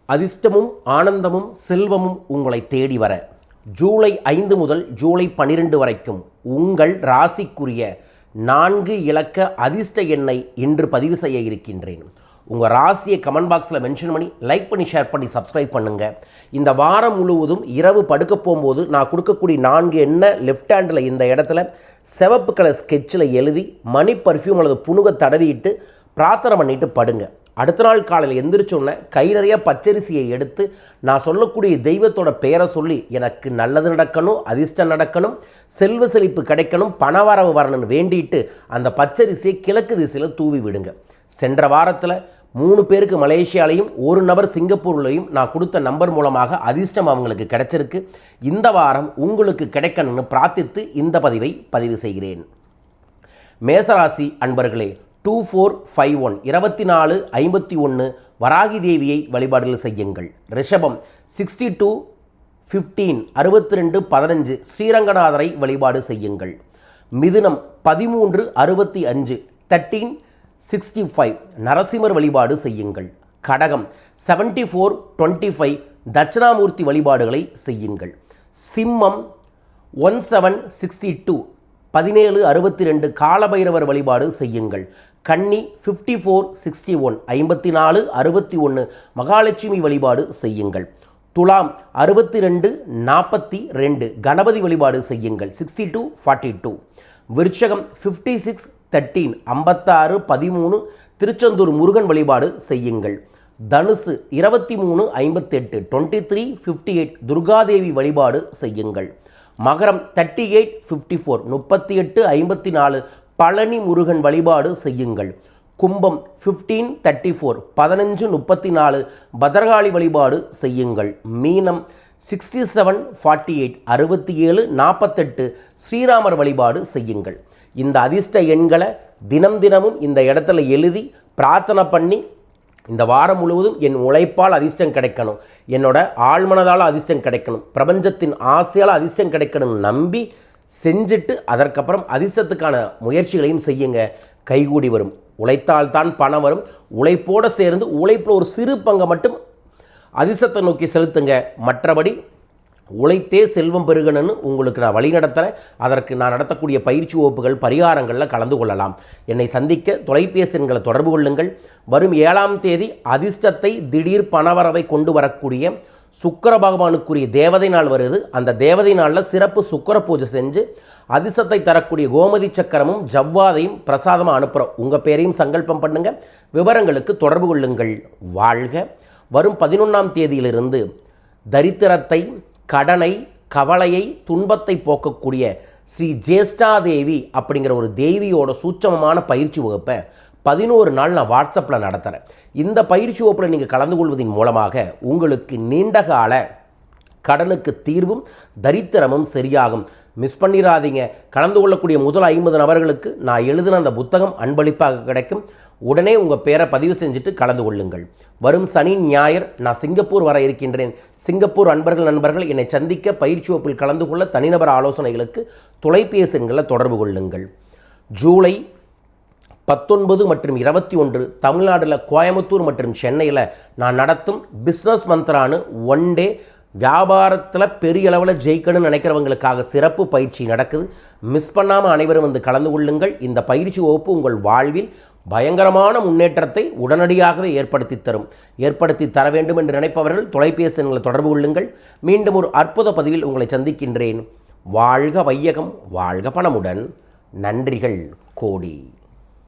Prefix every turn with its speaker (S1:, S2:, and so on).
S1: அதிர்ஷ்டமும் ஆனந்தமும் செல்வமும் உங்களை தேடி வர ஜூலை 5 முதல் ஜூலை 12 வரைக்கும் உங்கள் ராசிக்குரிய 4 இலக்க அதிர்ஷ்ட எண்ணை இன்று பதிவு செய்ய இருக்கின்றேன். உங்கள் ராசியை கமெண்ட் பாக்ஸில் மென்ஷன் பண்ணி லைக் பண்ணி ஷேர் பண்ணி சப்ஸ்கிரைப் பண்ணுங்கள். இந்த வாரம் முழுவதும் இரவு படுக்க போகும்போது நான் கொடுக்கக்கூடிய 4 எண்ணை லெஃப்ட் ஹேண்டில் இந்த இடத்துல சிவப்பு கலர் ஸ்கெட்சில் எழுதி மணி பர்ஃப்யூம் அல்லது புணுக தடவிட்டு பிரார்த்தனை பண்ணிட்டு படுங்க. அடுத்த நாள் காலையில் எந்திரிச்சோன்னே கை நிறைய பச்சரிசியை எடுத்து நான் சொல்லக்கூடிய தெய்வத்தோட பெயரை சொல்லி எனக்கு நல்லது நடக்கணும், அதிர்ஷ்டம் நடக்கணும், செல்வ செழிப்பு கிடைக்கணும், பணவரவு வரணும்னு வேண்டிட்டு அந்த பச்சரிசியை கிழக்கு திசையில் தூவி விடுங்க. சென்ற வாரத்தில் 3 பேருக்கு மலேசியாலையும் 1 நபர் சிங்கப்பூர்லையும் நான் கொடுத்த நம்பர் மூலமாக அதிர்ஷ்டம் அவங்களுக்கு கிடைச்சிருக்கு. இந்த வாரம் உங்களுக்கு கிடைக்கணும்னு பிரார்த்தித்து இந்த பதிவை பதிவு செய்கிறேன். மேசராசி அன்பர்களே, 2451 2451 வராகி தேவியை வழிபாடுகள் செய்யுங்கள். ரிஷபம் 6215 6215 ஸ்ரீரங்கநாதரை வழிபாடு செய்யுங்கள். மிதுனம் 1365 1365 நரசிம்மர் வழிபாடு செய்யுங்கள். கடகம் 7425 தட்சிணாமூர்த்தி வழிபாடுகளை செய்யுங்கள். சிம்மம் 1762 1762 காலபைரவர் வழிபாடு செய்யுங்கள். கன்னி 5461 5461 மகாலட்சுமி வழிபாடு செய்யுங்கள். துலாம் 6242 கணபதி வழிபாடு செய்யுங்கள். 6242 விருச்சகம் 5613 5613 திருச்செந்தூர் முருகன் வழிபாடு செய்யுங்கள். தனுசு 2358 2358 துர்காதேவி வழிபாடு செய்யுங்கள். மகரம் 3854 3854 பழனி முருகன் வழிபாடு செய்யுங்கள். கும்பம் 1534 1534 பத்ரகாளி வழிபாடு செய்யுங்கள். மீனம் 6748 6748 ஸ்ரீராமர் வழிபாடு செய்யுங்கள். இந்த அதிர்ஷ்ட எண்களை தினமும் இந்த இடத்துல எழுதி பிரார்த்தனை பண்ணி இந்த வாரம் முழுவதும் என் உழைப்பால் அதிர்ஷ்டம் கிடைக்கணும், என்னோட ஆழ்மனதால் அதிர்ஷ்டம் கிடைக்கணும், பிரபஞ்சத்தின் ஆசையால் அதிர்ஷ்டம் கிடைக்கணும்னு நம்பி செஞ்சுட்டு அதற்கப்புறம் அதிர்ஷ்டத்துக்கான முயற்சிகளையும் செய்யுங்க. கைகூடி வரும். உழைத்தால்தான் பணம் வரும். உழைப்போடு சேர்ந்து உழைப்பில் ஒரு சிறு பங்கை மட்டும் அதிர்ஷ்டத்தை நோக்கி செலுத்துங்க. மற்றபடி உழைத்தே செல்வம் பெருகணும்னு உங்களுக்கு நான் வழி நடத்துகிறேன். அதற்கு நான் நடத்தக்கூடிய பயிற்சி வகுப்புகள் பரிகாரங்களில் கலந்து கொள்ளலாம். என்னை சந்திக்க தொலைபேசி எண்களை தொடர்பு கொள்ளுங்கள். வரும் 7ஆம் தேதி அதிர்ஷ்டத்தை திடீர் பணவரவை கொண்டு வரக்கூடிய சுக்கிர பகவானுக்குரிய தேவதை நாள் வருது. அந்த தேவதை நாளில் சிறப்பு சுக்கிர பூஜை செஞ்சு அதிர்ஷ்டத்தை தரக்கூடிய கோமதி சக்கரமும் ஜவ்வாதையும் பிரசாதமாக அனுப்புகிறோம். உங்கள் பேரையும் சங்கல்பம் பண்ணுங்கள். விவரங்களுக்கு தொடர்பு கொள்ளுங்கள். வாழ்க. வரும் 11ஆம் தேதியிலிருந்து தரித்திரத்தை, கடனை, கவலையை, துன்பத்தை போக்கக்கூடிய ஸ்ரீ ஜேஷ்டாதேவி அப்படிங்கிற ஒரு தேவியோட சூட்சமமான பயிற்சி வகுப்பை 11 நாள் நான் வாட்ஸ்அப்பில் நடத்துகிறேன். இந்த பயிற்சி வகுப்பில் நீங்கள் கலந்து கொள்வதன் மூலமாக உங்களுக்கு நீண்டகால கடனுக்கு தீர்வும் தரித்திரமும் சரியாகும். மிஸ் பண்ணிடாதீங்க. கலந்து கொள்ளக்கூடிய முதல் 50 நபர்களுக்கு நான் எழுதின அந்த புத்தகம் அன்பளிப்பாக கிடைக்கும். உடனே உங்கள் பேரை பதிவு செஞ்சுட்டு கலந்து கொள்ளுங்கள். வரும் சனி ஞாயிறு நான் சிங்கப்பூர் வர இருக்கின்றேன். சிங்கப்பூர் நண்பர்கள் என்னை சந்திக்க பயிற்சி வகுப்பில் கலந்து கொள்ள தனிநபர் ஆலோசனைகளுக்கு தொலைபேசி எண்களில் தொடர்பு கொள்ளுங்கள். ஜூலை 19 மற்றும் 21 தமிழ்நாட்டில் கோயம்புத்தூர் மற்றும் சென்னையில் நான் நடத்தும் பிஸ்னஸ் மந்த்ரானு 1 டே வியாபாரத்தில் பெரிய அளவில் ஜெயிக்கணும்னு நினைக்கிறவங்களுக்காக சிறப்பு பயிற்சி நடக்குது. மிஸ் பண்ணாமல் அனைவரும் வந்து கலந்து கொள்ளுங்கள். இந்த பயிற்சி வகுப்பு உங்கள் வாழ்வில் பயங்கரமான முன்னேற்றத்தை உடனடியாகவே ஏற்படுத்தி தர வேண்டும் என்று நினைப்பவர்கள் தொலைபேசி எண்களை தொடர்பு கொள்ளுங்கள். மீண்டும் ஒரு அற்புத பதிவில் உங்களை சந்திக்கின்றேன். வாழ்க வையகம், வாழ்க பணமுடன். நன்றிகள் கோடி.